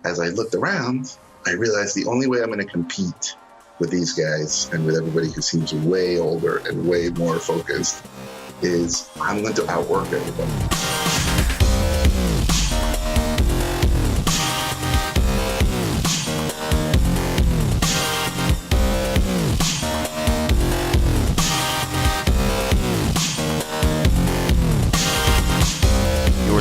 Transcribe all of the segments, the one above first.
as I looked around, I realized the only way I'm going to compete with these guys and with everybody who seems way older and way more focused is I'm going to outwork everybody.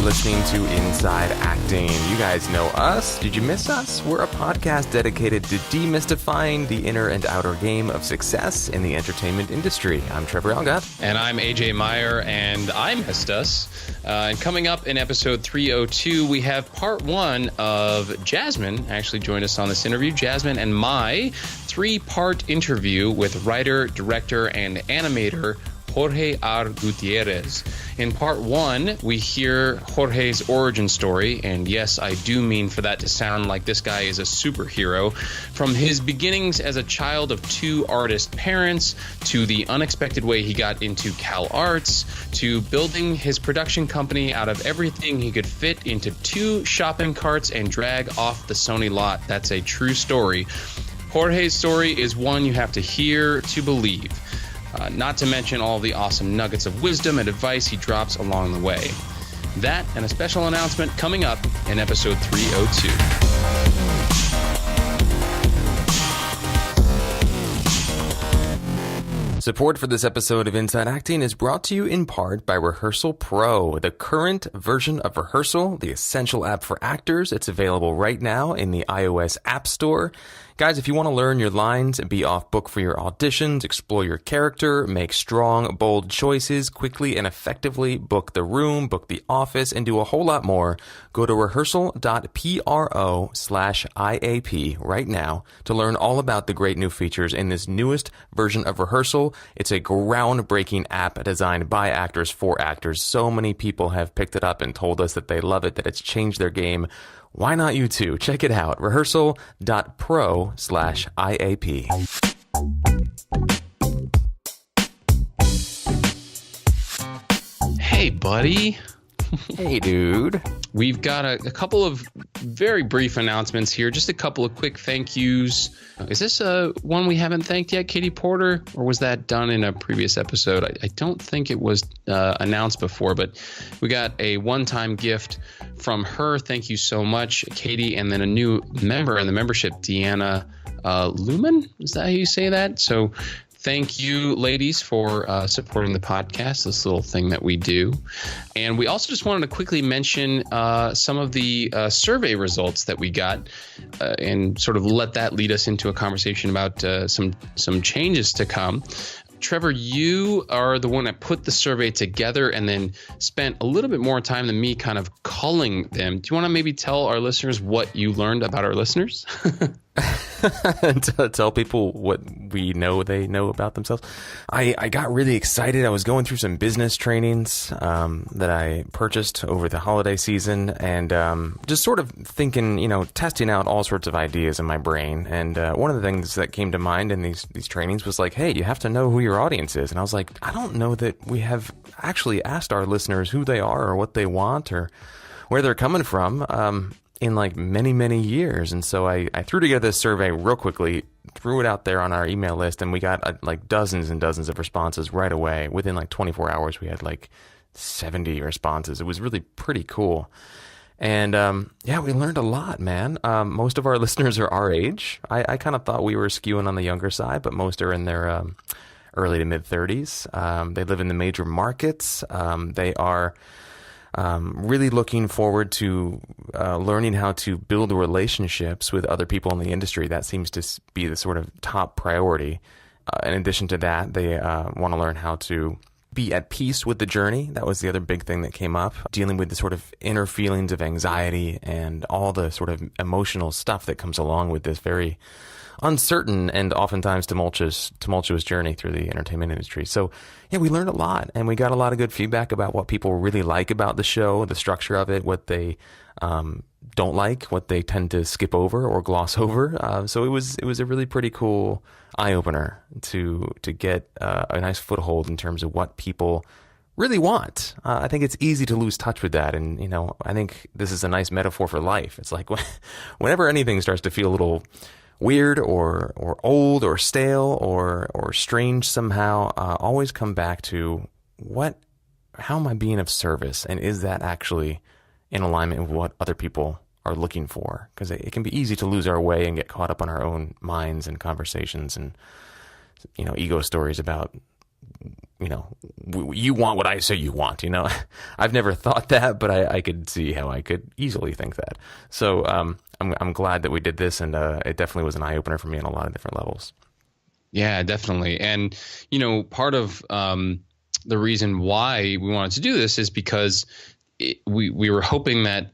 Listening to Inside Acting. You guys know us. Did you miss us? We're a podcast dedicated to demystifying the inner and outer game of success in the entertainment industry. I'm Trevor Elga. And I'm AJ Meyer, and I missed us. And coming up in episode 302, we have part one of Jasmin actually joined us on this interview. Jasmin and my three-part interview with writer, director, and animator Jorge R. Gutierrez. In part one, we hear Jorge's origin story, and yes, I do mean for that to sound like this guy is a superhero. From his beginnings as a child of two artist parents, to the unexpected way he got into CalArts, to building his production company out of everything he could fit into two shopping carts and drag off the Sony lot. That's a true story. Jorge's story is one you have to hear to believe. Not to mention all the awesome nuggets of wisdom and advice he drops along the way. That and a special announcement coming up in episode 302. Support for this episode of Inside Acting is brought to you in part by Rehearsal Pro, the current version of Rehearsal, the essential app for actors. It's available right now in the iOS App Store. Guys, if you want to learn your lines, be off book for your auditions, explore your character, make strong, bold choices, quickly and effectively book the room, book the office, and do a whole lot more, go to rehearsal.pro/IAP right now to learn all about the great new features in this newest version of Rehearsal. It's a groundbreaking app designed by actors for actors. So many people have picked it up and told us that they love it, that it's changed their game. Why not you too? Check it out. Rehearsal.pro/IAP. Hey, buddy. Hey, dude. We've got a couple of very brief announcements here. Just a couple of quick thank yous. Is this one we haven't thanked yet, Katie Porter? Or was that done in a previous episode? I don't think it was announced before, but we got a one-time gift from her. Thank you so much, Katie. And then a new member in the membership, Deanna Lumen. Is that how you say that? So thank you, ladies, for supporting the podcast, this little thing that we do. And we also just wanted to quickly mention some of the survey results that we got and sort of let that lead us into a conversation about some changes to come. Trevor, you are the one that put the survey together and then spent a little bit more time than me kind of culling them. Do you want to maybe tell our listeners what you learned about our listeners? To tell people what we know they know about themselves. I got really excited. I was going through some business trainings that I purchased over the holiday season and just sort of thinking, testing out all sorts of ideas in my brain. And one of the things that came to mind in these trainings was like, hey, you have to know who your audience is. And I was like, I don't know that we have actually asked our listeners who they are or what they want or where they're coming from. In like many, many years. And so I threw together this survey real quickly, threw it out there on our email list, and we got like dozens and dozens of responses right away. Within like 24 hours, we had like 70 responses. It was really pretty cool. And yeah, we learned a lot, man. Most of our listeners are our age. I kind of thought we were skewing on the younger side, but most are in their early to mid 30s. They live in the major markets. They are really looking forward to learning how to build relationships with other people in the industry. That seems to be the sort of top priority. In addition to that, they want to learn how to be at peace with the journey. That was the other big thing that came up, dealing with the sort of inner feelings of anxiety and all the sort of emotional stuff that comes along with this very uncertain and oftentimes tumultuous journey through the entertainment industry. So yeah, we learned a lot, and we got a lot of good feedback about what people really like about the show, the structure of it, what they don't like, what they tend to skip over or gloss over. So it was a really pretty cool eye opener to get a nice foothold in terms of what people really want. I think it's easy to lose touch with that. And, I think this is a nice metaphor for life. It's like whenever anything starts to feel a little weird or old or stale or strange somehow, always come back to how am I being of service? And is that actually in alignment with what other people are looking for? Because it can be easy to lose our way and get caught up on our own minds and conversations and, ego stories about, you want what I say you want, I've never thought that, but I could see how I could easily think that. So I'm glad that we did this, and it definitely was an eye-opener for me on a lot of different levels. Yeah, definitely. And, part of the reason why we wanted to do this is because we were hoping that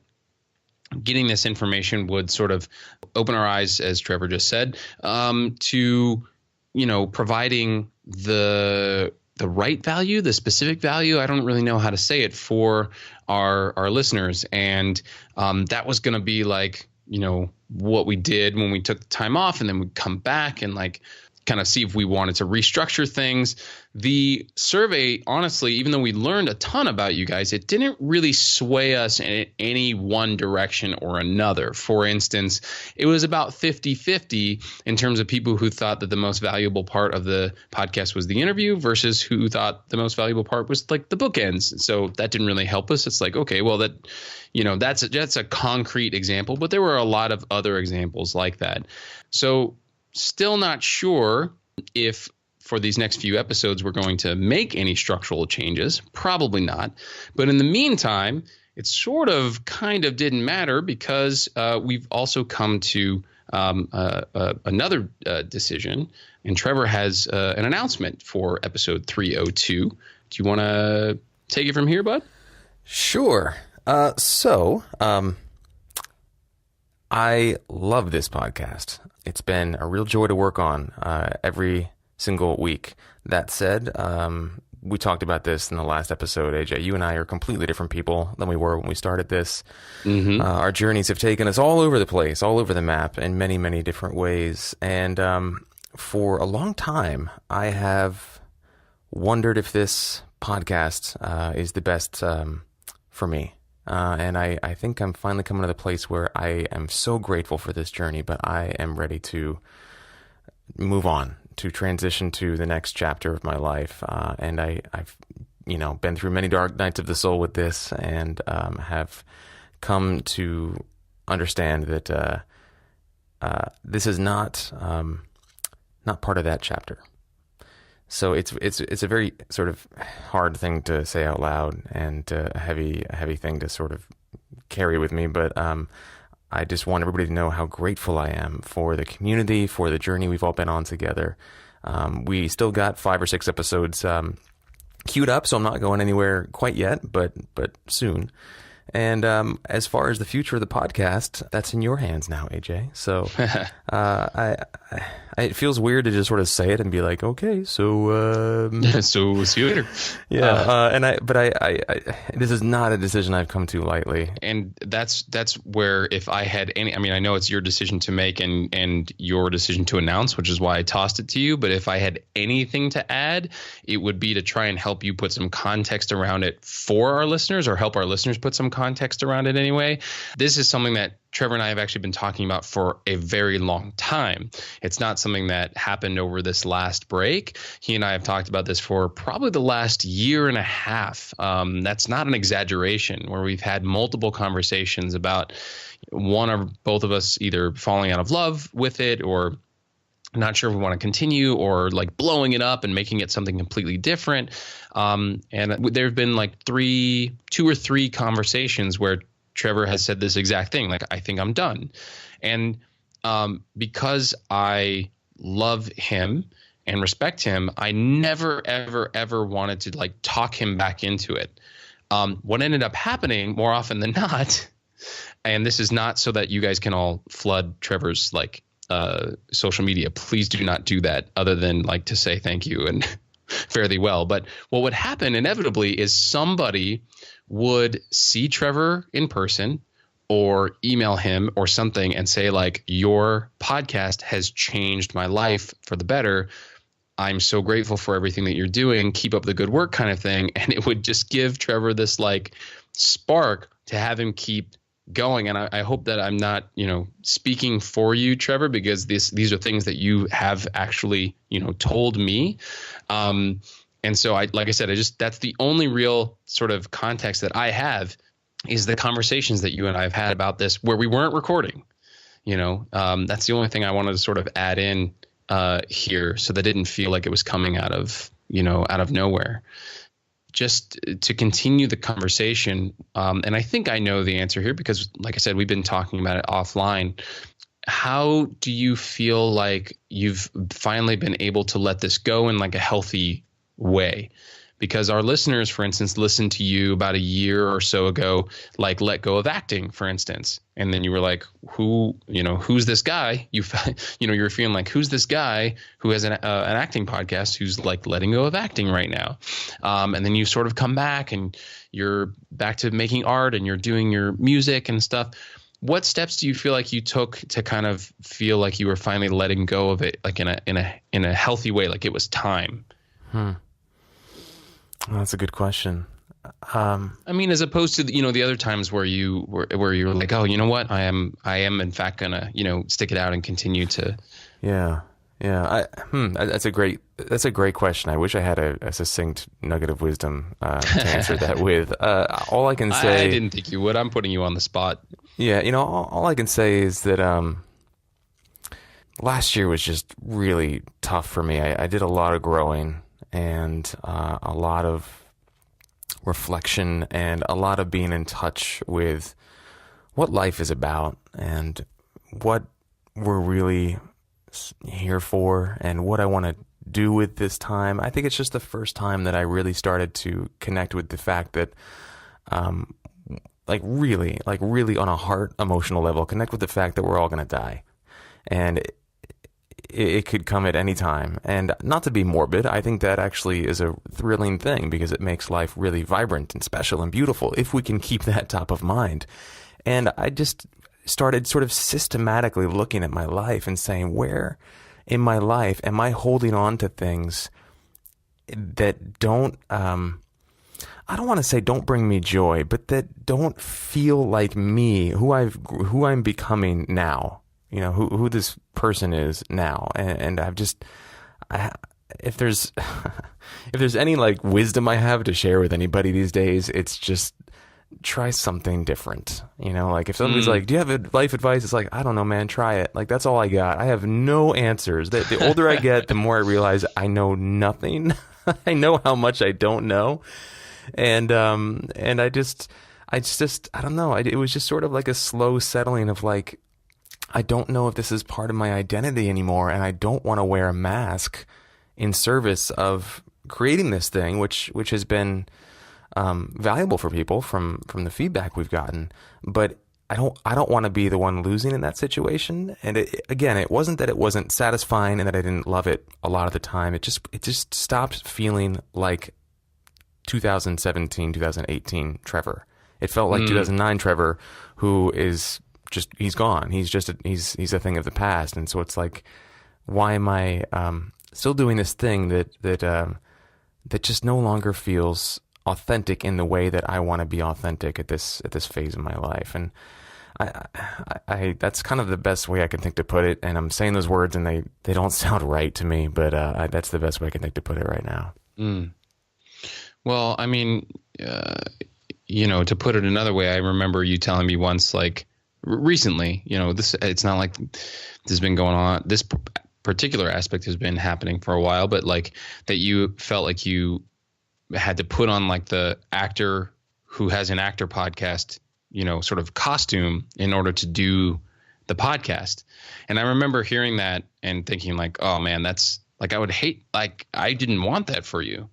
getting this information would sort of open our eyes, as Trevor just said, to, providing the right value, the specific value. I don't really know how to say it for our listeners. And that was going to be like, what we did when we took the time off, and then we'd come back and kind of see if we wanted to restructure things. The survey, honestly, even though we learned a ton about you guys, it didn't really sway us in any one direction or another. For instance, it was about 50-50 in terms of people who thought that the most valuable part of the podcast was the interview versus who thought the most valuable part was the bookends. So that didn't really help us. It's like, okay, well, that's a concrete example, but there were a lot of other examples like that. So still not sure if for these next few episodes we're going to make any structural changes. Probably not. But in the meantime, it sort of kind of didn't matter because we've also come to another decision. And Trevor has an announcement for episode 302. Do you want to take it from here, bud? Sure. I love this podcast. It's been a real joy to work on every single week. That said, we talked about this in the last episode, AJ. You and I are completely different people than we were when we started this. Mm-hmm. Our journeys have taken us all over the place, all over the map in many, many different ways. And for a long time, I have wondered if this podcast is the best for me. And I think I'm finally coming to the place where I am so grateful for this journey, but I am ready to move on, to transition to the next chapter of my life. And I've been through many dark nights of the soul with this, and have come to understand that this is not part of that chapter. So it's a very sort of hard thing to say out loud, and a heavy thing to sort of carry with me. But I just want everybody to know how grateful I am for the community, for the journey we've all been on together. We still got 5 or 6 episodes queued up, so I'm not going anywhere quite yet, but soon. And as far as the future of the podcast, that's in your hands now, AJ. So it feels weird to just sort of say it and be like, okay, so so see you later. Yeah, but this is not a decision I've come to lightly. And that's where, if I had any, I know it's your decision to make and your decision to announce, which is why I tossed it to you. But if I had anything to add, it would be to try and help you put some context around it for our listeners, or help our listeners put some context around it anyway. This is something that Trevor and I have actually been talking about for a very long time. It's not something that happened over this last break. He and I have talked about this for probably the last year and a half. That's not an exaggeration, where we've had multiple conversations about one or both of us either falling out of love with it, or not sure if we want to continue, or blowing it up and making it something completely different. And there have been 2 or 3 conversations where Trevor has said this exact thing, I think I'm done. And because I love him and respect him, I never, ever, ever wanted to talk him back into it. What ended up happening more often than not, and this is not so that you guys can all flood Trevor's social media. Please do not do that, other than to say thank you and fare thee well. But what would happen inevitably is somebody would see Trevor in person or email him or something and say your podcast has changed my life for the better. I'm so grateful for everything that you're doing. Keep up the good work kind of thing. And it would just give Trevor this like spark to have him keep going. And I hope that I'm not, speaking for you, Trevor, because these are things that you have actually, told me. And so like I said, that's the only real sort of context that I have is the conversations that you and I have had about this where we weren't recording, that's the only thing I wanted to sort of add in here. So that didn't feel like it was coming out of nowhere. Just to continue the conversation. And I think I know the answer here because like I said, we've been talking about it offline. How do you feel like you've finally been able to let this go in like a healthy way? Because our listeners, for instance, listened to you about a year or so ago, like let go of acting, for instance. And then you were like, who's this guy? You were feeling like, who's this guy who has an acting podcast who's like letting go of acting right now? And then you sort of come back and you're back to making art and you're doing your music and stuff. What steps do you feel like you took to kind of feel like you were finally letting go of it, like in a healthy way, like it was time? Well, that's a good question. I mean, as opposed to the other times where you're like, oh, you know what, I am in fact gonna stick it out and continue to. Yeah. That's a great question. I wish I had a succinct nugget of wisdom to answer that with. All I can say. I didn't think you would. I'm putting you on the spot. Yeah, all I can say is that last year was just really tough for me. I did a lot of growing and a lot of reflection and a lot of being in touch with what life is about and what we're really here for and what I want to do with this time. I think it's just the first time that I really started to connect with the fact that really on a heart emotional level, connect with the fact that we're all going to die. And it could come at any time. And not to be morbid, I think that actually is a thrilling thing because it makes life really vibrant and special and beautiful if we can keep that top of mind. And I just started sort of systematically looking at my life and saying, where in my life am I holding on to things that don't, I don't want to say don't bring me joy, but that don't feel like me, who I'm becoming now. Who this person is now. And if there's any like wisdom I have to share with anybody these days, it's just try something different. Like if somebody's like, do you have life advice? It's like, I don't know, man, try it. Like, that's all I got. I have no answers. The older I get, the more I realize I know nothing. I know how much I don't know. And I just, I don't know. It was just sort of like a slow settling of like, I don't know if this is part of my identity anymore, and I don't want to wear a mask in service of creating this thing, which has been valuable for people from the feedback we've gotten. But I don't want to be the one losing in that situation. And it wasn't that it wasn't satisfying and that I didn't love it a lot of the time. It just stopped feeling like 2017, 2018 Trevor. It felt like 2009 Trevor, who is just, he's gone. He's a thing of the past. And so it's like, why am I still doing this thing that just no longer feels authentic in the way that I want to be authentic at this phase of my life? And I that's kind of the best way I can think to put it. And I'm saying those words and they don't sound right to me, but that's the best way I can think to put it right now. Well, I mean, to put it another way, I remember you telling me once, like, recently, it's not like this has been going on. This particular aspect has been happening for a while, but like that you felt like you had to put on like the actor who has an actor podcast, sort of costume in order to do the podcast. And I remember hearing that and thinking like, oh man, that's like, I would hate, like, I didn't want that for you,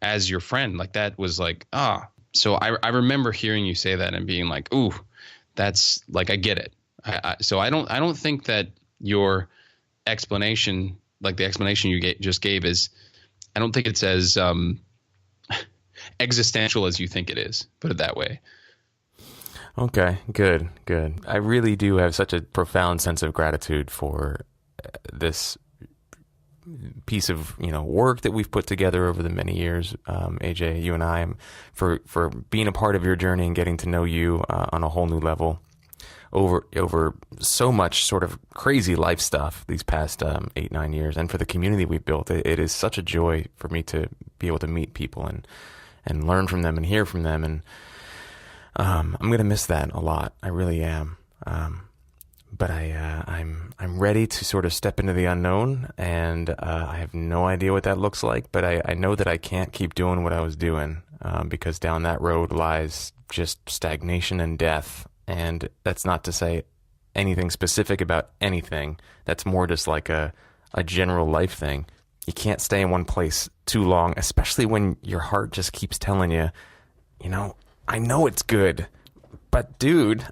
as your friend. Like that was like, so I remember hearing you say that and being like, ooh, that's like, I get it. So I don't think that your explanation, like the explanation you just gave, is, I don't think it's as existential as you think it is. Put it that way. Okay, good. I really do have such a profound sense of gratitude for this piece of work that we've put together over the many years, AJ, you and I, for being a part of your journey and getting to know you on a whole new level over so much sort of crazy life stuff these past 8-9 years, and for the community we've built. It is such a joy for me to be able to meet people and learn from them and hear from them, and I'm gonna miss that a lot. I really am. But I'm ready to sort of step into the unknown, and I have no idea what that looks like. But I know that I can't keep doing what I was doing because down that road lies just stagnation and death. And that's not to say anything specific about anything. That's more just like a general life thing. You can't stay in one place too long, especially when your heart just keeps telling you, I know it's good, but dude.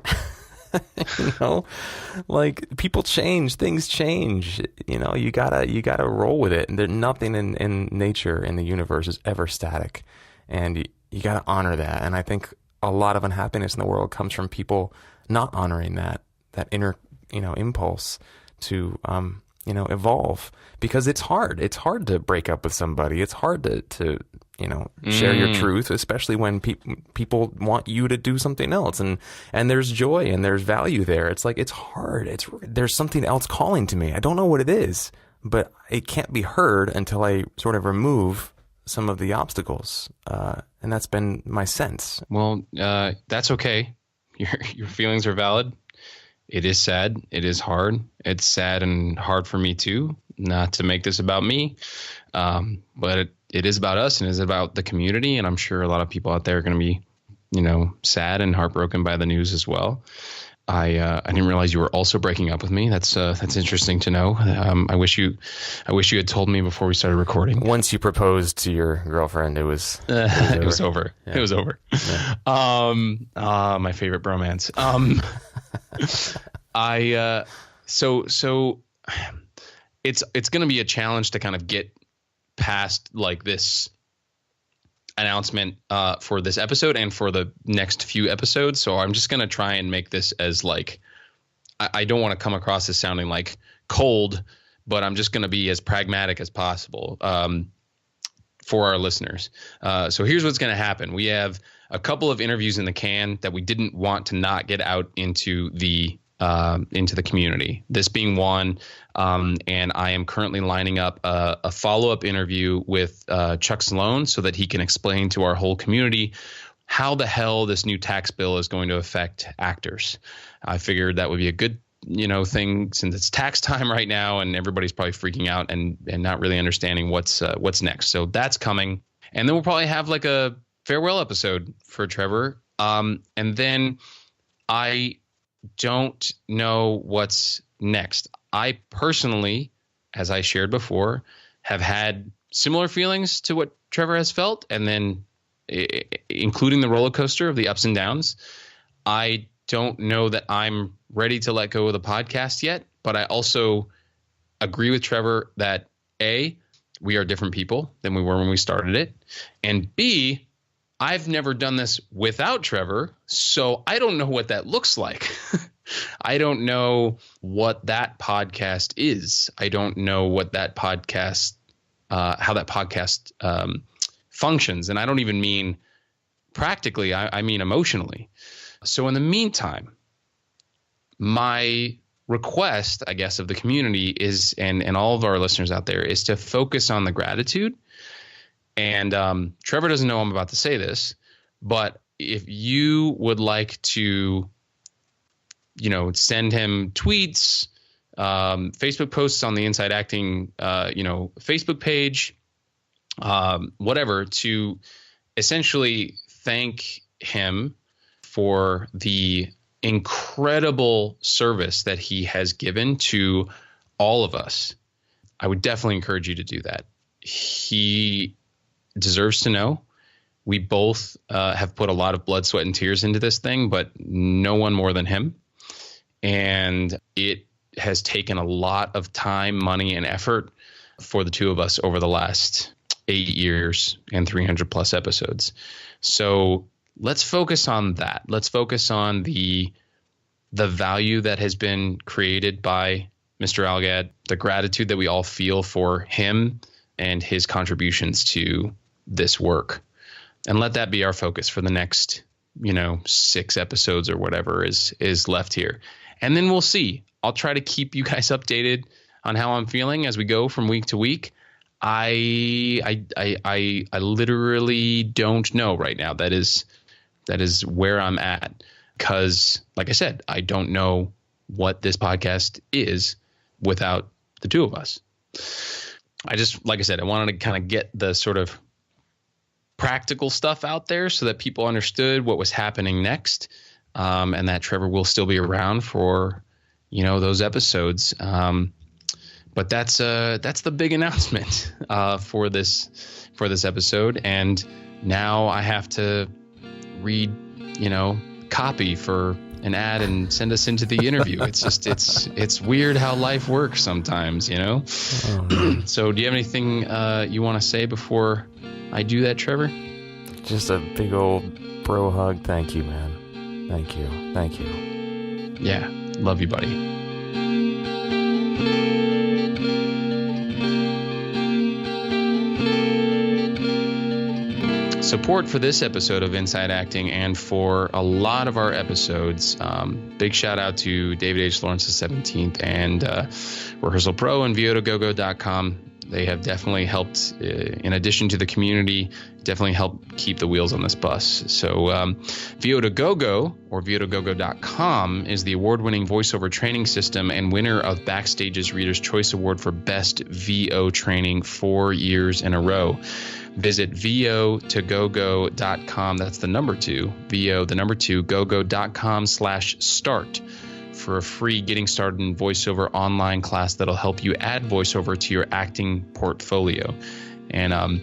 Like people change, things change. You gotta roll with it. And there's nothing in nature, in the universe, is ever static, and you gotta honor that. And I think a lot of unhappiness in the world comes from people not honoring that inner impulse to evolve, because it's hard. It's hard to break up with somebody. It's hard to share your truth, especially when people want you to do something else, and there's joy and there's value there. It's like, it's hard. There's something else calling to me. I don't know what it is, but it can't be heard until I sort of remove some of the obstacles. And that's been my sense. Well, that's okay. Your feelings are valid. It is sad. It is hard. It's sad and hard for me too, not to make this about me. But it is about us, and it is about the community. And I'm sure a lot of people out there are going to be, sad and heartbroken by the news as well. I didn't realize you were also breaking up with me. That's interesting to know. I wish you had told me before we started recording. Once you proposed to your girlfriend, it was over. Yeah. It was over. Yeah. My favorite bromance. So it's going to be a challenge to kind of get past like this announcement for this episode and for the next few episodes. So I'm just going to try and make this as like, I don't want to come across as sounding like cold, but I'm just going to be as pragmatic as possible for our listeners. So here's what's going to happen. We have a couple of interviews in the can that we didn't want to not get out into the community, this being one. And I am currently lining up a follow-up interview with Chuck Sloan so that he can explain to our whole community how the hell this new tax bill is going to affect actors. I figured that would be a good thing, since it's tax time right now and everybody's probably freaking out and not really understanding what's next. So that's coming. And then we'll probably have like a farewell episode for Trevor. And then I don't know what's next. I personally, as I shared before, have had similar feelings to what Trevor has felt, and then including the roller coaster of the ups and downs. I don't know that I'm ready to let go of the podcast yet, but I also agree with Trevor that A, we are different people than we were when we started it, and B, I've never done this without Trevor, so I don't know what that looks like. I don't know what that podcast is. I don't know what that podcast, how that podcast functions. And I don't even mean practically, I mean emotionally. So in the meantime, my request, I guess, of the community is, and all of our listeners out there, is to focus on the gratitude. And Trevor doesn't know I'm about to say this, but if you would like to, send him tweets, Facebook posts on the Inside Acting, Facebook page, whatever, to essentially thank him for the incredible service that he has given to all of us, I would definitely encourage you to do that. He deserves to know. We both have put a lot of blood, sweat, and tears into this thing, but no one more than him. And it has taken a lot of time, money, and effort for the two of us over the last 8 years and 300 plus episodes. So let's focus on that. Let's focus on the value that has been created by Mr. Algad, the gratitude that we all feel for him and his contributions to this work. And let that be our focus for the next, 6 episodes or whatever is left here. And then we'll see. I'll try to keep you guys updated on how I'm feeling as we go from week to week. I literally don't know right now. That is where I'm at, because like I said, I don't know what this podcast is without the two of us. Like I said, I wanted to kind of get the sort of practical stuff out there so that people understood what was happening next, and that Trevor will still be around for, those episodes. But that's the big announcement for this episode. And now I have to read, copy for an ad and send us into the interview. It's just it's weird how life works sometimes, Oh, So do you have anything you want to say before I do that, Trevor? just a big old bro hug. Thank you, man. Thank you. Yeah. Love you, buddy. Support for this episode of Inside Acting and for a lot of our episodes. Big shout out to David H. Lawrence the 17th and Rehearsal Pro and VioToGoGo.com. They have definitely helped, in addition to the community, definitely helped keep the wheels on this bus. So VioToGoGo, or VioToGoGo.com, is the award-winning voiceover training system and winner of Backstage's Reader's Choice Award for Best VO Training 4 years in a row. Visit VioToGoGo.com. That's the number 2, GoGo.com/start for a free Getting Started in Voiceover online class that'll help you add voiceover to your acting portfolio. And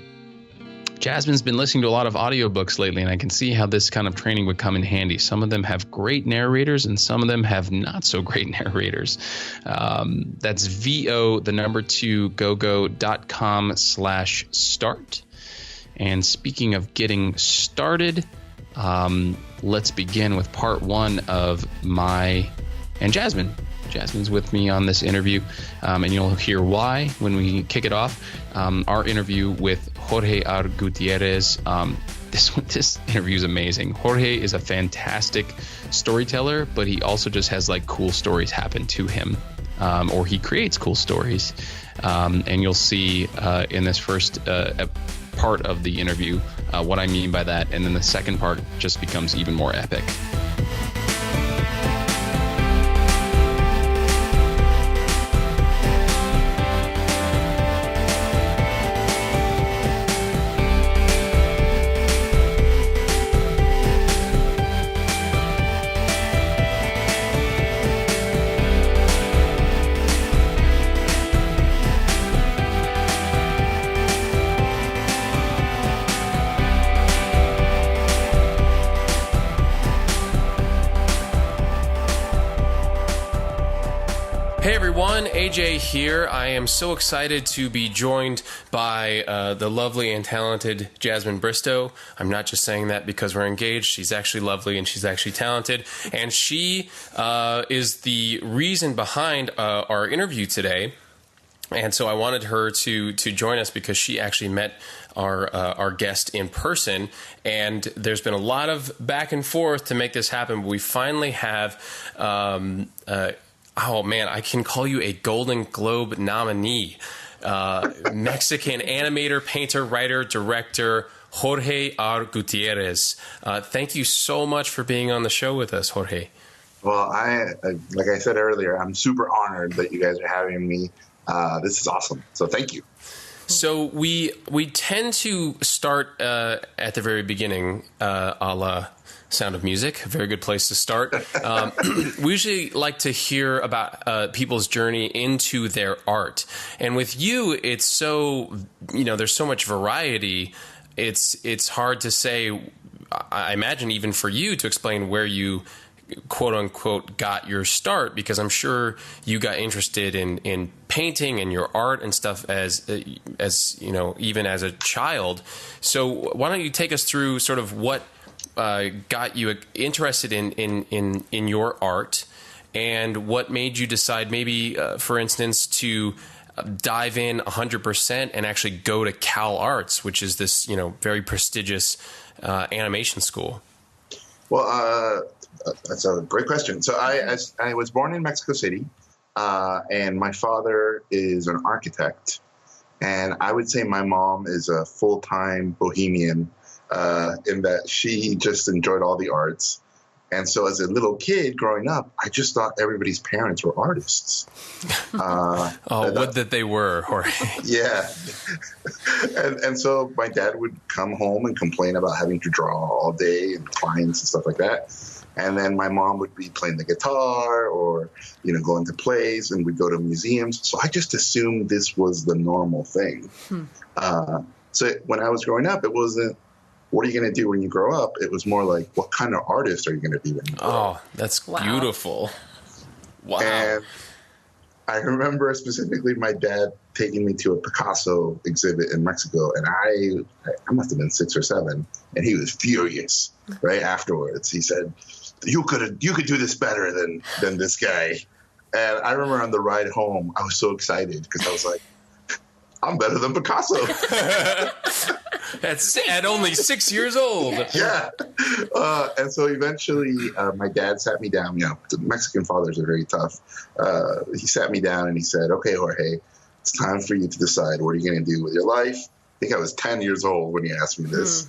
Jasmine's been listening to a lot of audiobooks lately, and I can see how this kind of training would come in handy. Some of them have great narrators, and some of them have not so great narrators. That's GoGo.com/start. And speaking of getting started, let's begin with part 1 of my and Jasmin. Jasmin's with me on this interview, and you'll hear why when we kick it off. Our interview with Jorge R. Gutierrez. This interview is amazing. Jorge is a fantastic storyteller, but he also just has like cool stories happen to him, or he creates cool stories. And you'll see in this first part of the interview what I mean by that, and then the second part just becomes even more epic. Hey everyone, AJ here. I am so excited to be joined by the lovely and talented Jasmin Bristow. I'm not just saying that because we're engaged. She's actually lovely and she's actually talented. And she is the reason behind our interview today. And so I wanted her to join us because she actually met our guest in person, and there's been a lot of back and forth to make this happen. But we finally have, oh man, I can call you a Golden Globe nominee, Mexican animator, painter, writer, director, Jorge R. Gutierrez. Thank you so much for being on the show with us, Jorge. Well, like I said earlier, I'm super honored that you guys are having me. This is awesome. So thank you. So we tend to start at the very beginning, a la Sound of Music, a very good place to start. We usually like to hear about people's journey into their art. And with you, it's so, there's so much variety. It's hard to say, I imagine even for you to explain where you quote unquote got your start, because I'm sure you got interested in painting and your art and stuff as even as a child. So why don't you take us through sort of what got you interested in your art, and what made you decide maybe, for instance, to dive in 100% and actually go to CalArts, which is this, very prestigious animation school? Well, that's a great question. So I was born in Mexico City, and my father is an architect. And I would say my mom is a full-time bohemian in that she just enjoyed all the arts. And so as a little kid growing up, I just thought everybody's parents were artists. Would that they were, Jorge. Yeah. and so my dad would come home and complain about having to draw all day and clients and stuff like that. And then my mom would be playing the guitar or, going to plays, and we'd go to museums. So I just assumed this was the normal thing. So when I was growing up, it wasn't, what are you going to do when you grow up? It was more like, what kind of artist are you going to be when you grow up? Oh, that's beautiful. Wow. And I remember specifically my dad taking me to a Picasso exhibit in Mexico, and I must have been 6 or 7, and he was furious right afterwards. He said, you could do this better than this guy. And I remember on the ride home, I was so excited because I was like, I'm better than Picasso. At only 6 years old. Yeah. And so eventually my dad sat me down. The Mexican fathers are very tough. He sat me down and he said, okay, Jorge, it's time for you to decide what are you going to do with your life. I think I was 10 years old when he asked me this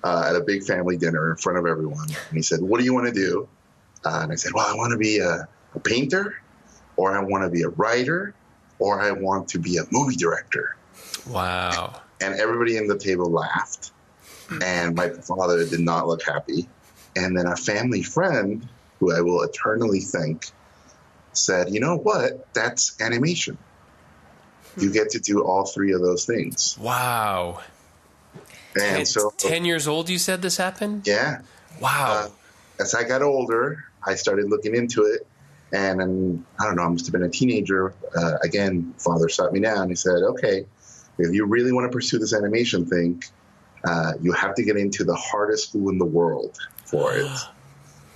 at a big family dinner in front of everyone. And he said, what do you want to do? And I said, well, I want to be a painter, or I want to be a writer, or I want to be a movie director. Wow. And everybody in the table laughed. And my father did not look happy. And then a family friend, who I will eternally thank, said, you know what? That's animation. You get to do all 3 of those things. Wow. And so 10 years old, you said this happened? Yeah. Wow. As I got older, I started looking into it. And I don't know, I must have been a teenager. Again, father sat me down. He said, okay, if you really want to pursue this animation thing, you have to get into the hardest school in the world for it.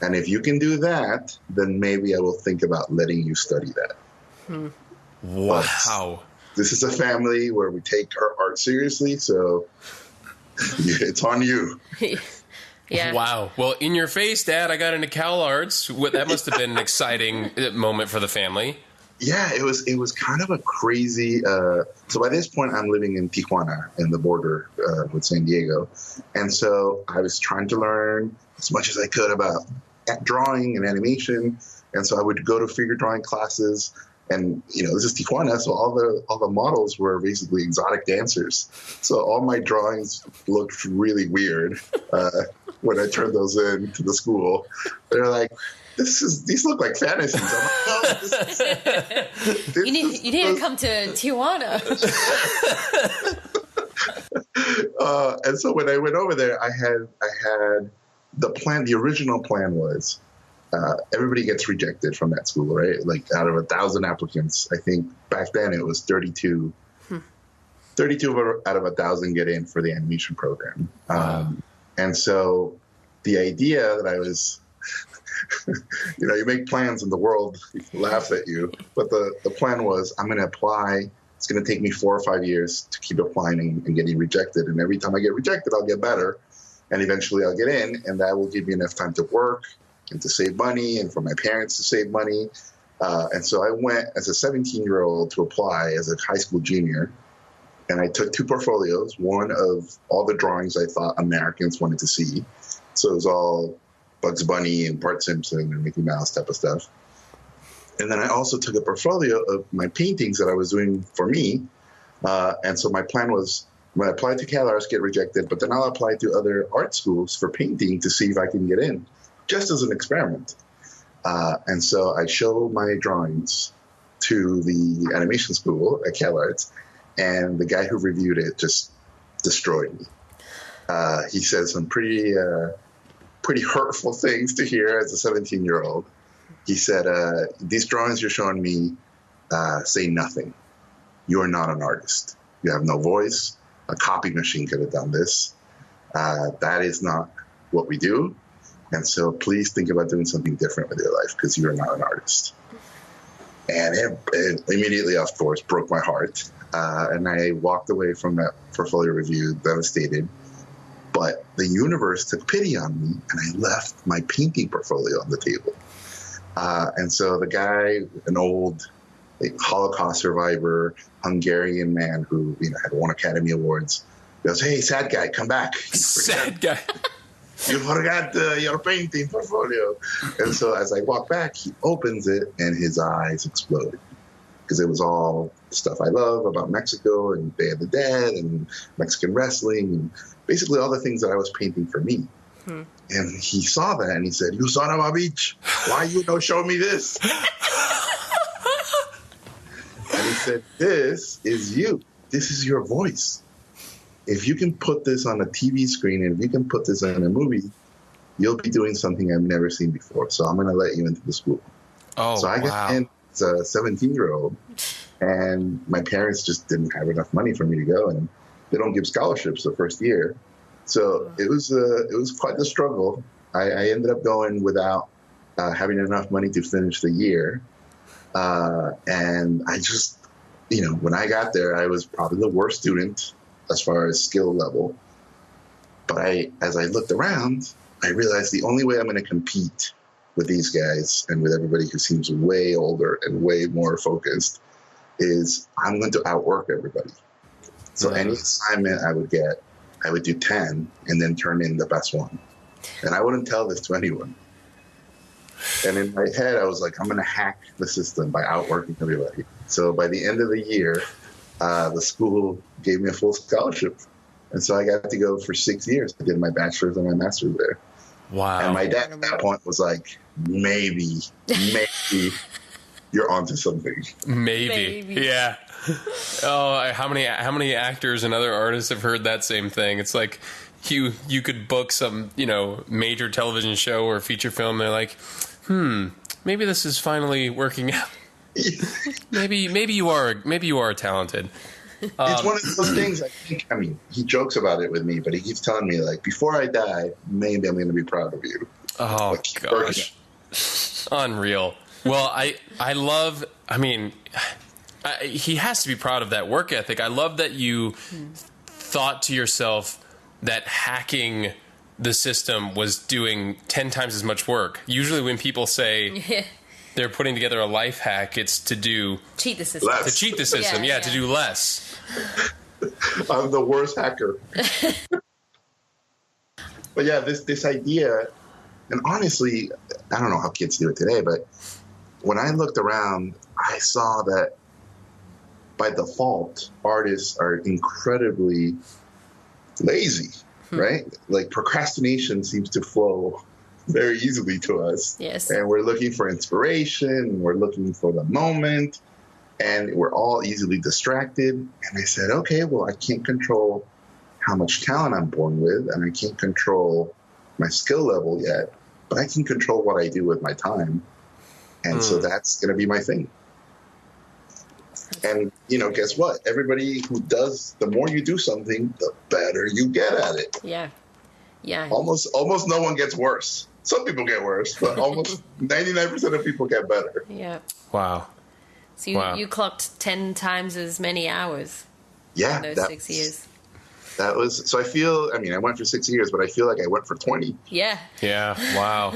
And if you can do that, then maybe I will think about letting you study that. Wow. But this is a family where we take our art seriously, so it's on you. Yeah. Wow. Well, in your face, Dad, I got into CalArts. That must have been an exciting moment for the family. Yeah, it was kind of a crazy. So by this point, I'm living in Tijuana, in the border with San Diego, and so I was trying to learn as much as I could about drawing and animation, and so I would go to figure drawing classes. And this is Tijuana, so all the models were basically exotic dancers. So all my drawings looked really weird when I turned those in to the school. They're like, these look like fantasies. I'm like, no, you need to come to Tijuana. And so when I went over there, I had the plan. The original plan was everybody gets rejected from that school, right? Like out of 1,000 applicants, I think back then it was 32. 32 out of 1,000 get in for the animation program. And so the idea that I was, you make plans and the world laughs at you. But the plan was, I'm going to apply. It's going to take me 4 or 5 years to keep applying and getting rejected. And every time I get rejected, I'll get better. And eventually I'll get in, and that will give me enough time to work and to save money and for my parents to save money. And so I went as a 17-year-old to apply as a high school junior. And I took 2 portfolios, one of all the drawings I thought Americans wanted to see. So it was all Bugs Bunny and Bart Simpson and Mickey Mouse type of stuff. And then I also took a portfolio of my paintings that I was doing for me. And so my plan was, when I apply to CalArts, get rejected, but then I'll apply to other art schools for painting to see if I can get in, just as an experiment. And so I show my drawings to the animation school at CalArts, and the guy who reviewed it just destroyed me. He said some pretty hurtful things to hear as a 17-year-old. He said, these drawings you're showing me say nothing. You are not an artist. You have no voice. A copy machine could have done this. That is not what we do. And so please think about doing something different with your life because you're not an artist. And it immediately, of course, broke my heart. And I walked away from that portfolio review devastated. But the universe took pity on me, and I left my painting portfolio on the table. And so the guy, an old Holocaust survivor, Hungarian man who had won Academy Awards, goes, "Hey, sad guy, come back. Sad guy. You forgot your painting portfolio." And so as I walk back, he opens it, and his eyes exploded. Because it was all stuff I love about Mexico and Day of the Dead and Mexican wrestling and basically all the things that I was painting for me. And he saw that and he said, "You son of a bitch, why you don't show me this?" And he said, "This is you. This is your voice. If you can put this on a TV screen and if you can put this in a movie, you'll be doing something I've never seen before. So I'm going to let you into the school." So I got in as a 17-year-old, and my parents just didn't have enough money for me to go, and they don't give scholarships the first year. So it was quite the struggle. I ended up going without having enough money to finish the year. And I just, when I got there, I was probably the worst student as far as skill level. But as I looked around, I realized the only way I'm going to compete with these guys and with everybody who seems way older and way more focused is I'm going to outwork everybody. So any assignment I would get, I would do 10 and then turn in the best one. And I wouldn't tell this to anyone. And in my head, I was like, I'm going to hack the system by outworking everybody. So by the end of the year, the school gave me a full scholarship. And so I got to go for 6 years. I did my bachelor's and my master's there. Wow. And my dad at that point was like, maybe you're onto something. Maybe. Yeah. Oh, how many actors and other artists have heard that same thing? It's like you could book some, major television show or feature film. They're like, maybe this is finally working out. maybe you are talented. It's one of those things. He jokes about it with me, but he keeps telling me, like, before I die, maybe I'm going to be proud of you. Oh, gosh. Unreal. Well, I love, he has to be proud of that work ethic. I love that you thought to yourself that hacking the system was doing 10 times as much work. Usually when people say they're putting together a life hack, it's to cheat the system. Less. To cheat the system, yeah, to do less. I'm the worst hacker. But yeah, this idea, and honestly, I don't know how kids do it today, but when I looked around, I saw that by default, artists are incredibly lazy, right? Like procrastination seems to flow very easily to us. Yes. And we're looking for inspiration, we're looking for the moment, and we're all easily distracted. And I said, okay, well, I can't control how much talent I'm born with, and I can't control my skill level yet, but I can control what I do with my time. And so that's going to be my thing. And, guess what? Everybody who does, the more you do something, the better you get at it. Yeah. Yeah. Almost no one gets worse. Some people get worse, but almost 99% of people get better. Yeah. Wow. So you clocked 10 times as many hours in those 6 years. That was, so I feel, I went for 6 years, but I feel like I went for 20. Yeah. Yeah. Wow.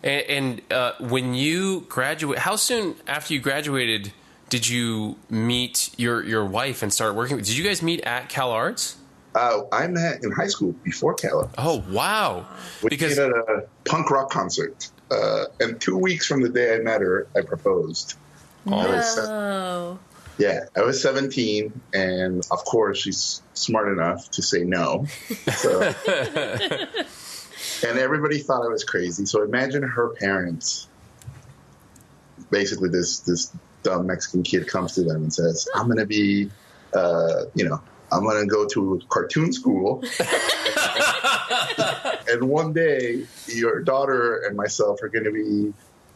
And when you graduate, how soon after you graduated did you meet your wife and start working? Did you guys meet at CalArts? I met in high school before CalArts. Oh, wow. We met at a punk rock concert. And 2 weeks from the day I met her, I proposed. No. I was 17, and of course she's smart enough to say no. So, and everybody thought I was crazy. So imagine her parents. Basically, this dumb Mexican kid comes to them and says, "I'm going to be, I'm going to go to cartoon school. And one day, your daughter and myself are going to be,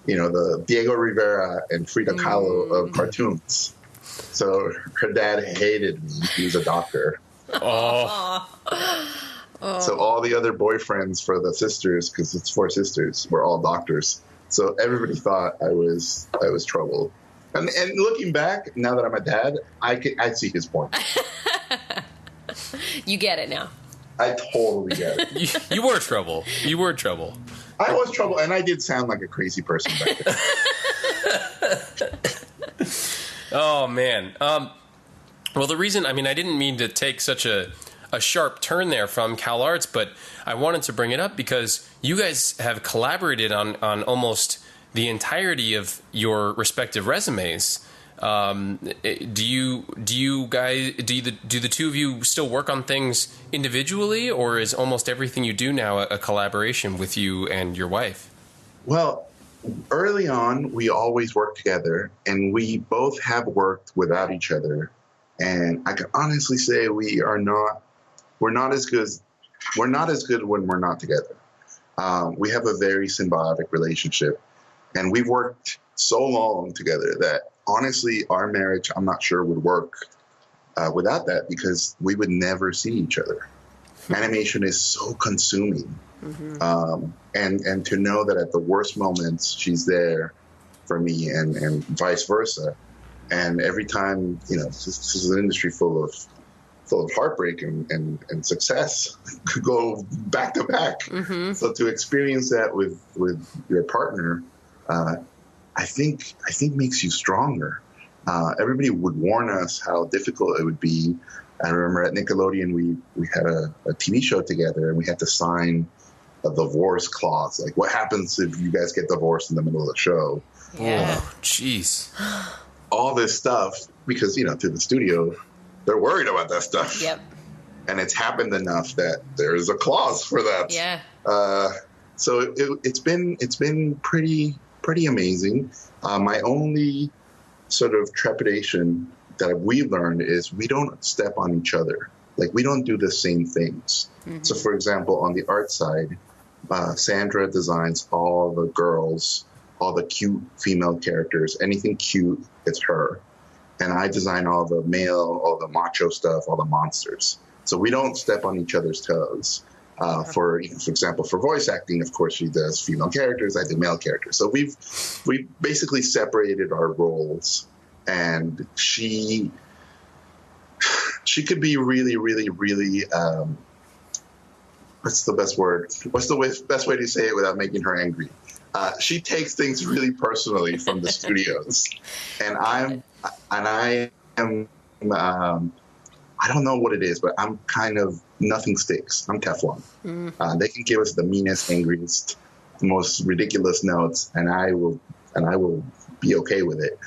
the Diego Rivera and Frida Kahlo of cartoons." So her dad hated me. He was a doctor. Oh. Oh. So all the other boyfriends for the sisters, because it's 4 sisters, were all doctors. So everybody thought I was trouble. And looking back, now that I'm a dad, I see his point. You get it now. I totally get it. You were trouble. You were trouble. I was trouble, and I did sound like a crazy person back then. Oh, man. Well, the reason, I didn't mean to take such a sharp turn there from CalArts, but I wanted to bring it up because you guys have collaborated on almost the entirety of your respective resumes. Do the two of you still work on things individually, or is almost everything you do now a collaboration with you and your wife? Well, early on, we always worked together, and we both have worked without each other. And I can honestly say we're not as good when we're not together. We have a very symbiotic relationship, and we've worked so long together that honestly, our marriage, I'm not sure would work without that, because we would never see each other. Animation is so consuming. Mm-hmm. And to know that at the worst moments, she's there for me and vice versa. And every time, this is an industry full of heartbreak and success could go back to back. Mm-hmm. So to experience that with your partner, I think makes you stronger. Everybody would warn us how difficult it would be. I remember at Nickelodeon, we had a TV show together, and we had to sign a divorce clause. Like, what happens if you guys get divorced in the middle of the show? Yeah. Oh, jeez. All this stuff, because, to the studio, they're worried about that stuff. Yep. And it's happened enough that there's a clause for that. Yeah. So it's been pretty amazing. My only sort of trepidation that we've learned is we don't step on each other. Like, we don't do the same things. Mm-hmm. So, for example, on the art side, Sandra designs all the girls, all the cute female characters. Anything cute, it's her. And I design all the male, all the macho stuff, all the monsters. So we don't step on each other's toes. For example, for voice acting, of course, she does female characters, I do male characters. So we've basically separated our roles, and she could be really, really, really. What's the best word? What's the best way to say it without making her angry? She takes things really personally from the studios, and I am. I don't know what it is, but I'm kind of nothing sticks. I'm Teflon. Mm. They can give us the meanest, angriest, most ridiculous notes, and I will be okay with it.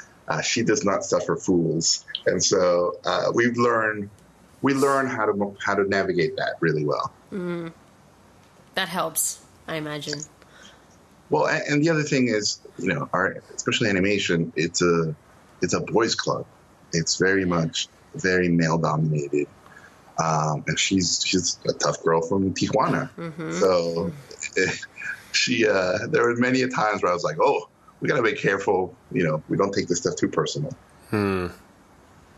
She does not suffer fools, and so we learn how to navigate that really well. Mm. That helps, I imagine. Well, and the other thing is, especially animation, it's a boys' club. It's very much very male dominated, and she's a tough girl from Tijuana. Mm-hmm. So there were many a times where I was like, oh, we gotta be careful, we don't take this stuff too personal.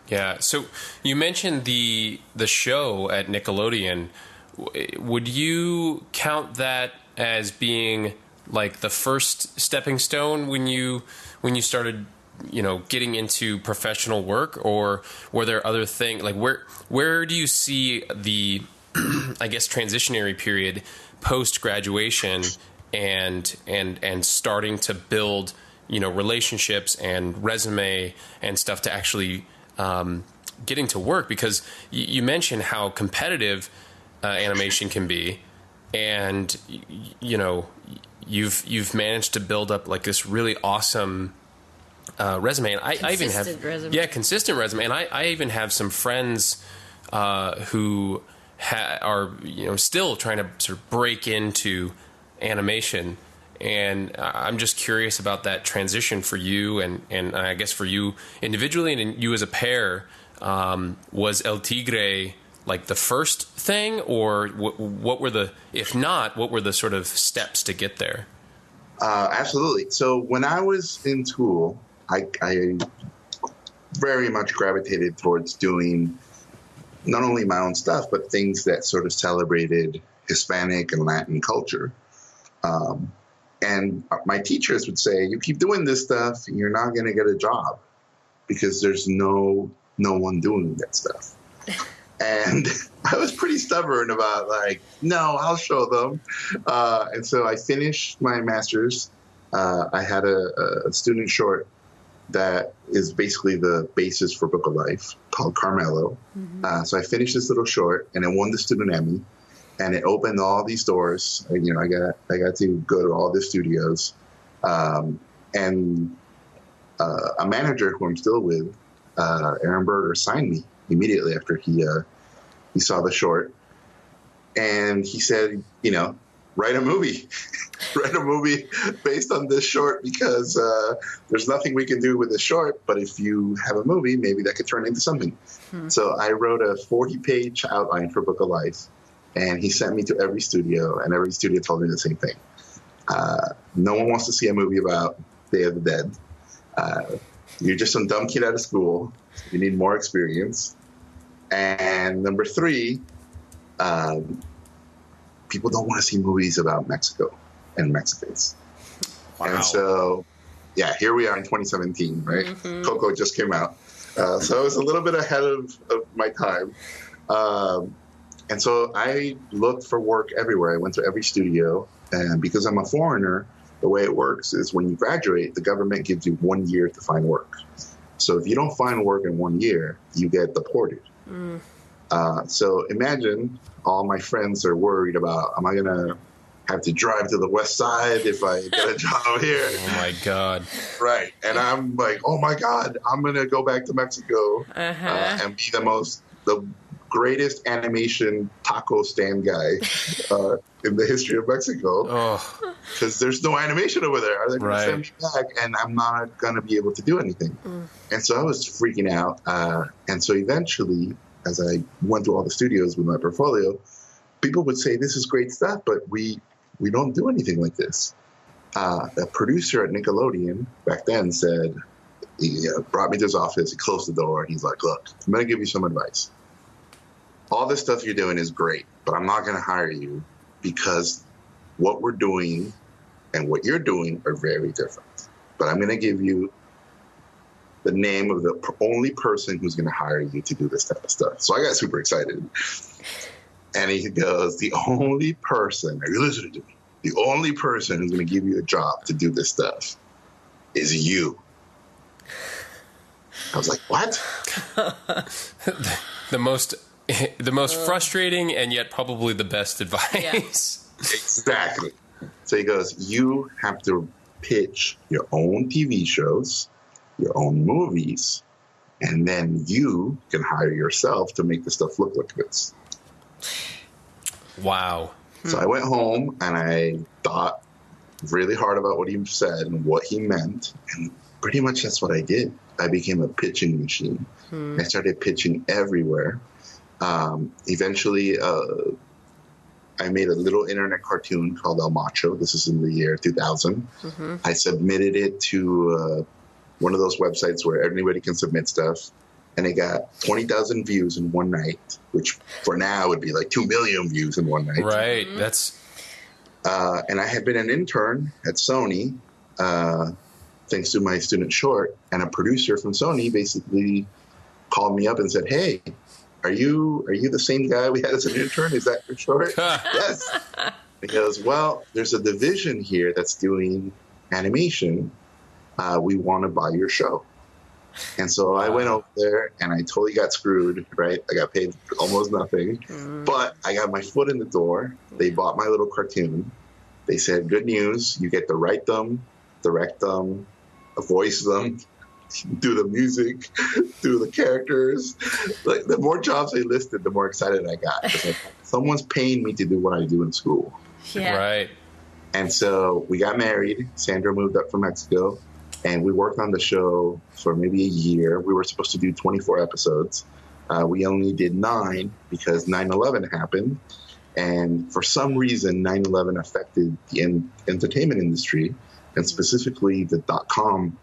Yeah. So you mentioned the show at Nickelodeon. Would you count that as being like the first stepping stone when you started getting into professional work, or were there other things? Like, where do you see the, I guess, transitionary period post graduation and starting to build, relationships and resume and stuff to actually getting to work? Because you mentioned how competitive animation can be, and you've managed to build up like this really awesome resume. And I even have resume. Consistent resume. And I even have some friends who are still trying to sort of break into animation. And I'm just curious about that transition for you, and I guess for you individually and you as a pair. Was El Tigre like the first thing, or what were the, if not, what were the sort of steps to get there? Absolutely. So when I was in school, I very much gravitated towards doing not only my own stuff, but things that sort of celebrated Hispanic and Latin culture. And my teachers would say, you keep doing this stuff, and you're not going to get a job because there's no one doing that stuff. And I was pretty stubborn about like, no, I'll show them. And so I finished my master's. I had a student short that is basically the basis for Book of Life called Carmelo. Mm-hmm. So I finished this little short, and it won the student Emmy, and it opened all these doors. You know, I got to go to all the studios, and a manager who I'm still with, Aaron Berger, signed me immediately after he saw the short, and he said, you know, write a movie. Write a movie based on this short because there's nothing we can do with this short, but if you have a movie, maybe that could turn into something. So I wrote a 40-page outline for Book of Life, and he sent me to every studio, and every studio told me the same thing. No one wants to see a movie about Day of the Dead. You're just some dumb kid out of school. You need more experience. And number 3, people don't want to see movies about Mexico and Mexicans. Wow. And so, yeah, here we are in 2017, right? Mm-hmm. Coco just came out. So I was a little bit ahead of my time. And so I looked for work everywhere. I went to every studio. And because I'm a foreigner, the way it works is when you graduate, the government gives you 1 year to find work. So if you don't find work in 1 year, you get deported. So imagine all my friends are worried about, am I going to have to drive to the West Side if I get a job here? Oh, my God. Right. And I'm like, oh, my God, I'm going to go back to Mexico and be the greatest animation taco stand guy in the history of Mexico. Because there's no animation over there. They're going to send me back, and I'm not going to be able to do anything. And so I was freaking out. And so eventually, as I went through all the studios with my portfolio, people would say, this is great stuff, but we don't do anything like this. A producer at Nickelodeon back then said, he brought me to his office, he closed the door, and he's like, look, I'm going to give you some advice. All this stuff you're doing is great, but I'm not going to hire you because what we're doing and what you're doing are very different. But I'm going to give you the name of the only person who's going to hire you to do this type of stuff. So I got super excited. And he goes, the only person, are you listening to me? The only person who's going to give you a job to do this stuff is you. I was like, what? The most frustrating and yet probably the best advice. Yeah. Exactly. So he goes, you have to pitch your own TV shows, your own movies, and then you can hire yourself to make the stuff look like this. Wow. So I went home and I thought really hard about what he said and what he meant, and pretty much that's what I did. I became a pitching machine. I started pitching everywhere. Eventually, I made a little internet cartoon called El Macho. This is in the year 2000. I submitted it to one of those websites where anybody can submit stuff. And it got 20,000 views in one night, which for now would be like 2 million views in one night. Right. That's. And I had been an intern at Sony, thanks to my student short. And a producer from Sony basically called me up and said, hey, are you the same guy we had as an intern? Is that your short? Yes. He goes, well, there's a division here that's doing animation. We want to buy your show. And so I went over there and I totally got screwed, right? I got paid almost nothing, but I got my foot in the door. They bought my little cartoon. They said, good news, you get to write them, direct them, voice them, do the music, do the characters. Like, the more jobs they listed, the more excited I got. Like, someone's paying me to do what I do in school. Yeah. Right. And so we got married. Sandra moved up from Mexico. And we worked on the show for maybe a year. We were supposed to do 24 episodes. We only did 9 because 9/11 happened. And for some reason, 9/11 affected the entertainment industry, and specifically the .com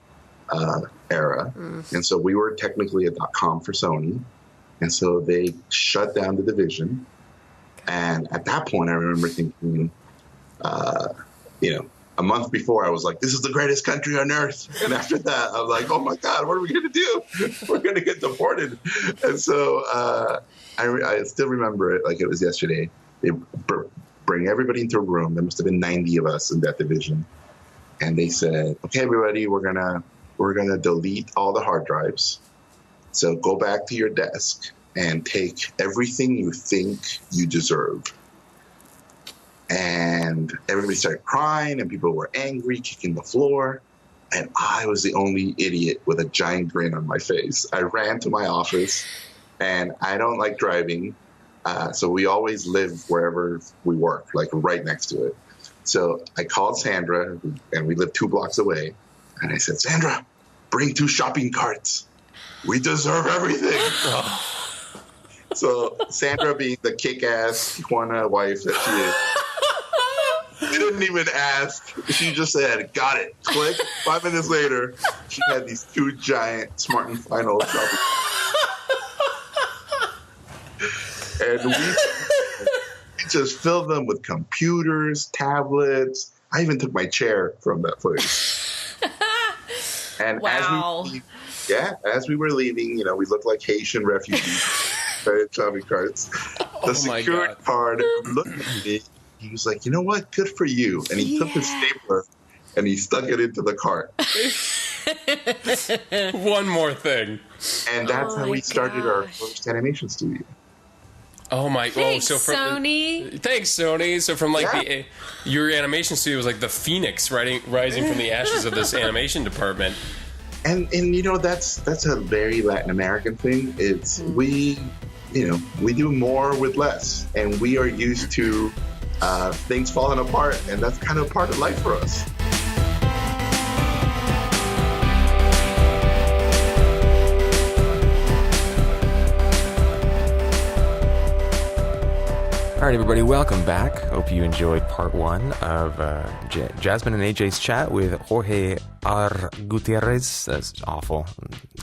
era. And so we were technically a .com for Sony. And so they shut down the division. And at that point, I remember thinking, a month before, I was like, this is the greatest country on earth. And after that, I was like, oh, my God, what are we going to do? We're going to get deported. And so I still remember it like it was yesterday. They bring everybody into a room. There must have been 90 of us in that division. And they said, okay, everybody, we're gonna delete all the hard drives. So go back to your desk and take everything you think you deserve. And everybody started crying, and people were angry, kicking the floor. And I was the only idiot with a giant grin on my face. I ran to my office, and I don't like driving. So we always live wherever we work, like right next to it. So I called Sandra, and we live 2 blocks away. And I said, Sandra, bring 2 shopping carts. We deserve everything. So Sandra, being the kick-ass Tijuana wife that she is, she didn't even ask. She just said, got it. Click. 5 minutes later, she had these 2 giant Smart & Final shopping carts. And we just filled them with computers, tablets. I even took my chair from that place. And wow. as we were leaving, we looked like Haitian refugees. Shopping carts. The security guard looked at me. He was like, you know what? Good for you. And he took his stapler and he stuck it into the cart. One more thing. And that's how we started our first animation studio. Oh my! Thanks, so from Sony. Thanks, Sony. So from your animation studio was like the phoenix rising from the ashes of this animation department. And that's a very Latin American thing. It's we do more with less, and we are used to things falling apart, and that's kind of part of life for us. All right, everybody, welcome back. Hope you enjoyed part 1 of Jasmin and AJ's chat with Jorge R. Gutierrez. That's awful.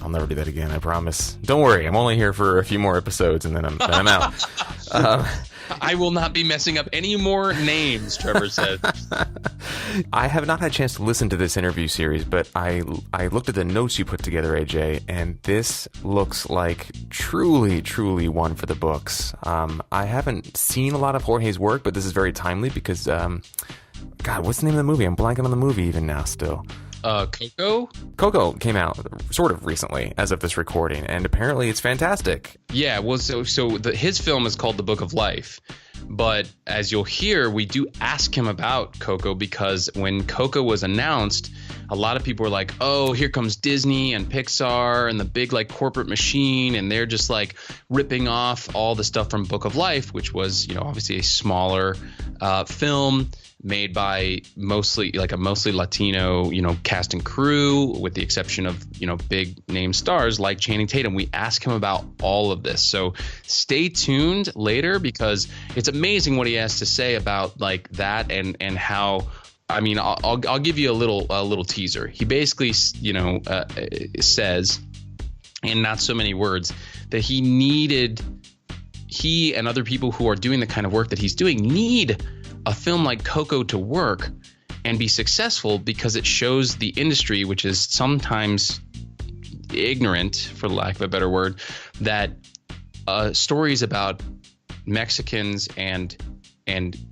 I'll never do that again, I promise. Don't worry, I'm only here for a few more episodes, and then I'm out. I will not be messing up any more names, Trevor said. I have not had a chance to listen to this interview series, but I looked at the notes you put together, AJ, and this looks like truly, truly one for the books. I haven't seen a lot of Jorge's work, but this is very timely because, God, what's the name of the movie? I'm blanking on the movie even now still. Coco? Coco came out sort of recently as of this recording, and apparently it's fantastic. Yeah, well, his film is called The Book of Life, but as you'll hear, we do ask him about Coco because when Coco was announced, a lot of people were like, oh, here comes Disney and Pixar and the big corporate machine, and they're just ripping off all the stuff from Book of Life, which was, obviously a smaller film made by mostly Latino, cast and crew, with the exception of, big name stars like Channing Tatum. We ask him about all of this. So stay tuned later because it's amazing what he has to say about that and how, I'll give you a little teaser. He basically, says in not so many words that he and other people who are doing the kind of work that he's doing need a film like Coco to work and be successful because it shows the industry, which is sometimes ignorant, for lack of a better word, that stories about Mexicans and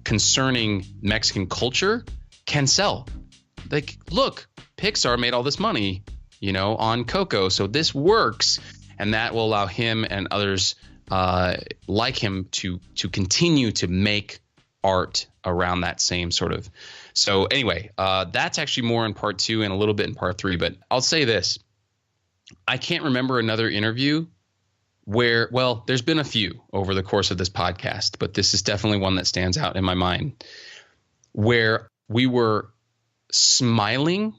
concerning Mexican culture can sell. Look, Pixar made all this money, on Coco, so this works, and that will allow him and others like him to continue to make art around that same sort of. So anyway, that's actually more in part 2 and a little bit in part 3. But I'll say this. I can't remember another interview where, well, there's been a few over the course of this podcast, but this is definitely one that stands out in my mind, where we were smiling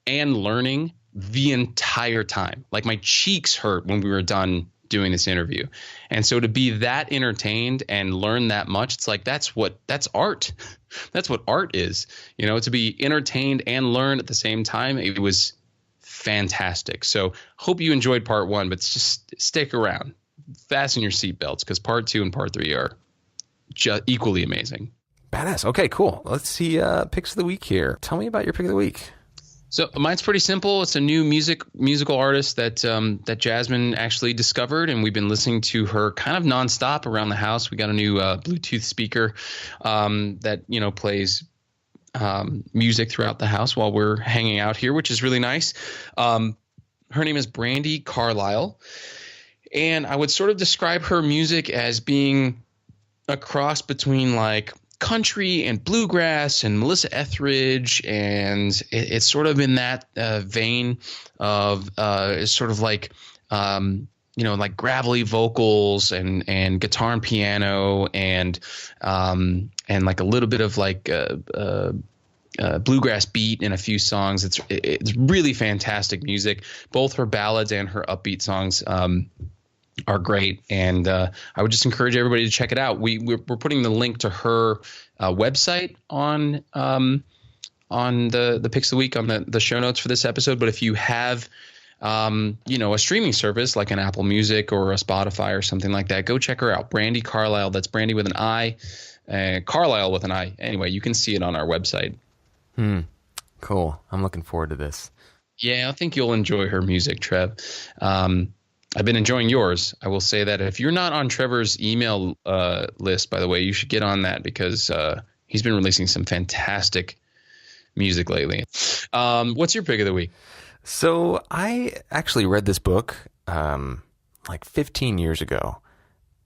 and learning the entire time. My cheeks hurt when we were done doing this interview. And so to be that entertained and learn that much, it's that's art. That's what art is, to be entertained and learn at the same time. It was fantastic. So hope you enjoyed part 1, but just stick around fasten your seatbelts because part 2 and part 3 are equally amazing. Badass. Okay, cool. Let's see picks of the week here. Tell me about your pick of the week. So mine's pretty simple. It's a new musical artist that Jasmin actually discovered, and we've been listening to her kind of nonstop around the house. We got a new Bluetooth speaker that plays music throughout the house while we're hanging out here, which is really nice. Her name is Brandy Carlisle, and I would sort of describe her music as being a cross between like country and bluegrass and Melissa Etheridge, and it's sort of in that vein of it's sort of like like gravelly vocals and guitar and piano and like a little bit of like bluegrass beat in a few songs. It's really fantastic music. Both her ballads and her upbeat songs are great, and I would just encourage everybody to check it out. We're putting the link to her website on the picks of the week on the show notes for this episode. But if you have a streaming service like an Apple Music or a Spotify or something like that, go check her out. Brandy Carlisle. That's Brandy with an I, Carlisle with an I. Anyway, you can see it on our website. Cool. I'm looking forward to this. Yeah, I think you'll enjoy her music, Trev. I've been enjoying yours. I will say that if you're not on Trevor's email list, by the way, you should get on that because he's been releasing some fantastic music lately. What's your pick of the week? So I actually read this book like 15 years ago,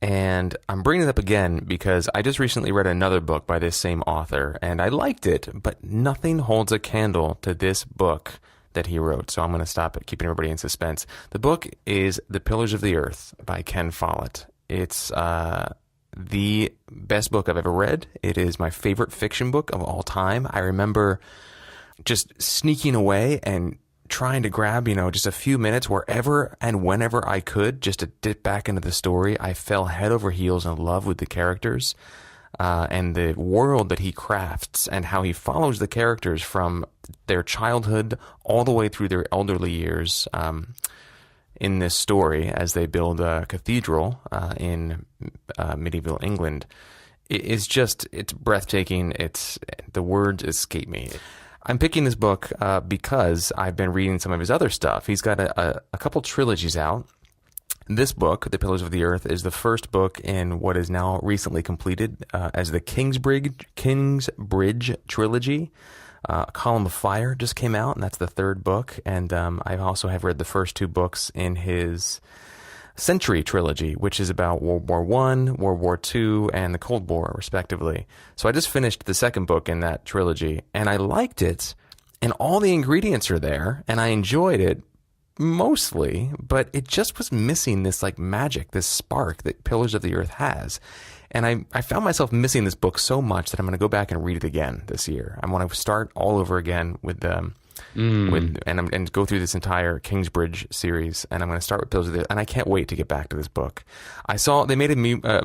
and I'm bringing it up again because I just recently read another book by this same author, and I liked it, but nothing holds a candle to this book that he wrote. So I'm going to stop at keeping everybody in suspense. The book is The Pillars of the Earth by Ken Follett. It's the best book I've ever read. It is my favorite fiction book of all time. I remember just sneaking away and trying to grab, just a few minutes wherever and whenever I could just to dip back into the story. I fell head over heels in love with the characters and the world that he crafts and how he follows the characters from their childhood all the way through their elderly years in this story as they build a cathedral in medieval England. It's breathtaking. The words escape me. I'm picking this book because I've been reading some of his other stuff. He's got a couple trilogies out. This book, The Pillars of the Earth, is the first book in what is now recently completed as the Kingsbridge trilogy. Column of Fire just came out, and that's the third book. And I also have read the first two books in his Century trilogy, which is about World War I, World War II, and the Cold War, respectively. So I just finished the second book in that trilogy, and I liked it, and all the ingredients are there, and I enjoyed it mostly, but it just was missing this like magic, this spark that Pillars of the Earth has. And I found myself missing this book so much that I'm going to go back and read it again this year. I want to start all over again with and go through this entire Kingsbridge series, and I'm going to start with Pillars of the Earth, and I can't wait to get back to this book. I saw they made a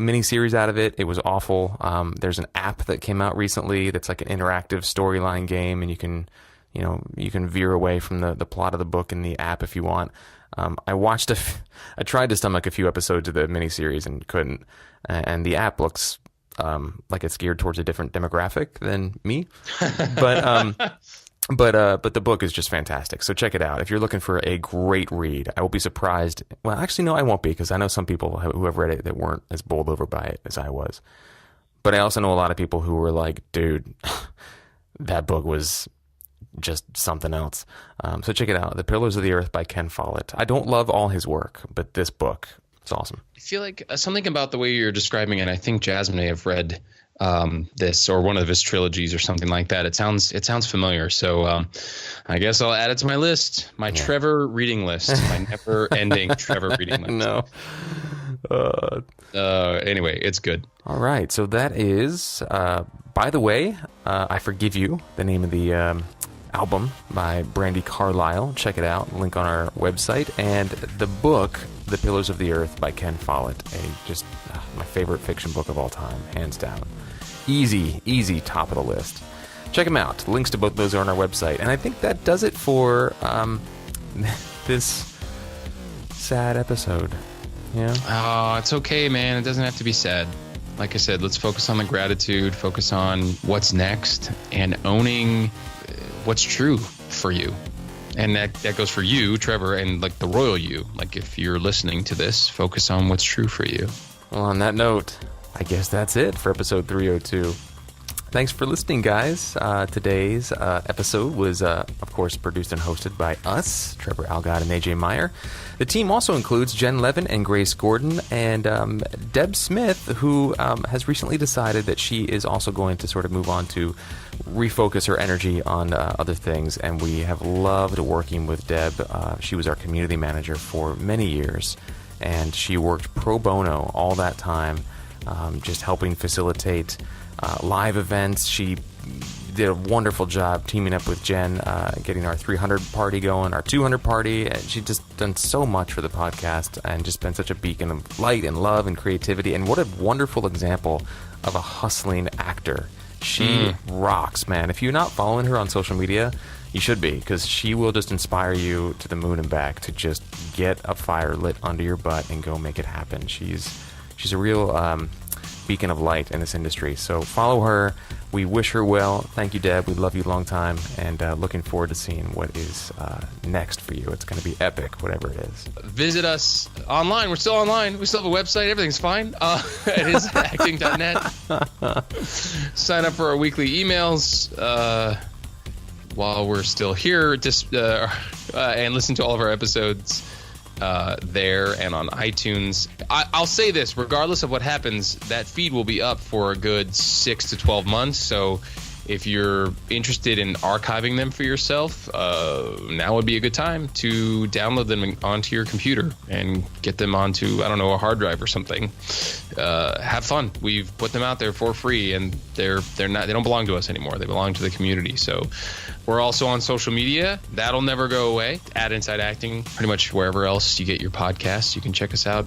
mini series out of it. It was awful. There's an app that came out recently that's like an interactive storyline game, and you can veer away from the plot of the book in the app if you want. I tried to stomach a few episodes of the miniseries and couldn't. And the app looks like it's geared towards a different demographic than me. But the book is just fantastic. So check it out. If you're looking for a great read, I will be surprised. Well, actually, no, I won't be, because I know some people who have read it that weren't as bowled over by it as I was. But I also know a lot of people who were like, dude, that book was just something else. So check it out. The Pillars of the Earth by Ken Follett. I don't love all his work, but this book, it's awesome. I feel like something about the way you're describing it, I think Jasmin may have read this or one of his trilogies or something like that. It sounds familiar. So I guess I'll add it to my list, Trevor reading list, my never-ending Trevor reading list. No. Anyway, it's good. All right. So that is, by the way, I Forgive You, the name of the album by Brandy Carlisle. Check it out. Link on our website. And the book, The Pillars of the Earth by Ken Follett. Just my favorite fiction book of all time, hands down. Easy top of the list. Check them out. Links to both those are on our website. And I think that does it for this sad episode. Yeah. Oh, it's okay, man. It doesn't have to be sad. Like I said, let's focus on the gratitude, focus on what's next, and owning what's true for you. And that goes for you, Trevor, and like the royal you. Like if you're listening to this, focus on what's true for you. Well, on that note, I guess that's it for episode 302. Thanks for listening, guys. Today's episode was, of course, produced and hosted by us, Trevor Algatt and AJ Meyer. The team also includes Jen Levin and Grace Gordon, and Deb Smith, who has recently decided that she is also going to sort of move on to refocus her energy on other things, and we have loved working with Deb. She was our community manager for many years, and she worked pro bono all that time, just helping facilitate live events. She did a wonderful job teaming up with Jen, getting our 300 party going, our 200 party. And she's just done so much for the podcast and just been such a beacon of light and love and creativity. And what a wonderful example of a hustling actor. She rocks, man. If you're not following her on social media, you should be, because she will just inspire you to the moon and back to just get a fire lit under your butt and go make it happen. She's a real beacon of light in this industry. So follow her. We wish her well. Thank you, Deb. We love you a long time, and looking forward to seeing what is next for you. It's going to be epic, whatever it is. Visit us online. We're still online. We still have a website. Everything's fine. It is acting.net. Sign up for our weekly emails while we're still here. And listen to all of our episodes there and on iTunes. I'll say this, regardless of what happens, that feed will be up for a good 6 to 12 months. So if you're interested in archiving them for yourself, now would be a good time to download them onto your computer and get them onto, I don't know, a hard drive or something. Have fun. We've put them out there for free, and they don't belong to us anymore. They belong to the community. So we're also on social media. That'll never go away. At Inside Acting, pretty much wherever else you get your podcasts, you can check us out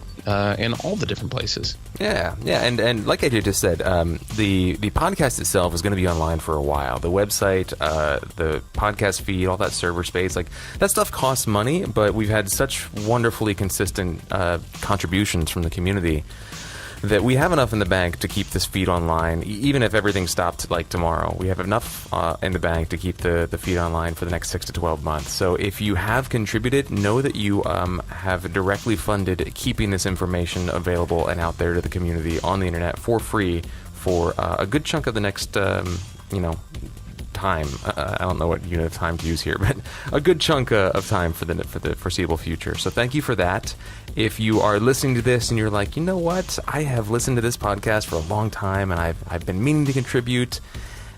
in all the different places. Yeah, and like AJ just said, the podcast itself is going to be online for a while. The website, the podcast feed, all that server space, like that stuff costs money, but we've had such wonderfully consistent contributions from the community that we have enough in the bank to keep this feed online, even if everything stopped like tomorrow. We have enough in the bank to keep the feed online for the next 6 to 12 months. So if you have contributed, know that you have directly funded keeping this information available and out there to the community on the internet for free for a good chunk of the next, time. I don't know what unit of time to use here, but a good chunk of time for the foreseeable future. So thank you for that. If you are listening to this and you're like, you know what, I have listened to this podcast for a long time and I've been meaning to contribute,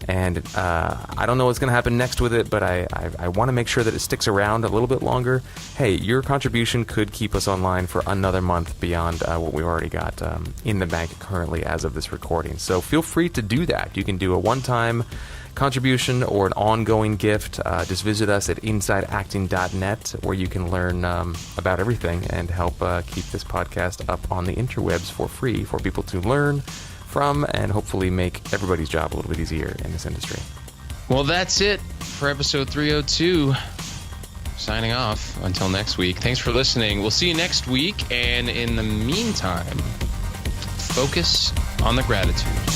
and I don't know what's going to happen next with it, but I want to make sure that it sticks around a little bit longer. Hey, your contribution could keep us online for another month beyond what we already got in the bank currently as of this recording. So feel free to do that. You can do a one-time contribution or an ongoing gift. Just visit us at insideacting.net, where you can learn about everything and help keep this podcast up on the interwebs for free for people to learn from and hopefully make everybody's job a little bit easier in this industry. Well, that's it for episode 302. Signing off until next week. Thanks for listening. We'll see you next week, and in the meantime, focus on the gratitude.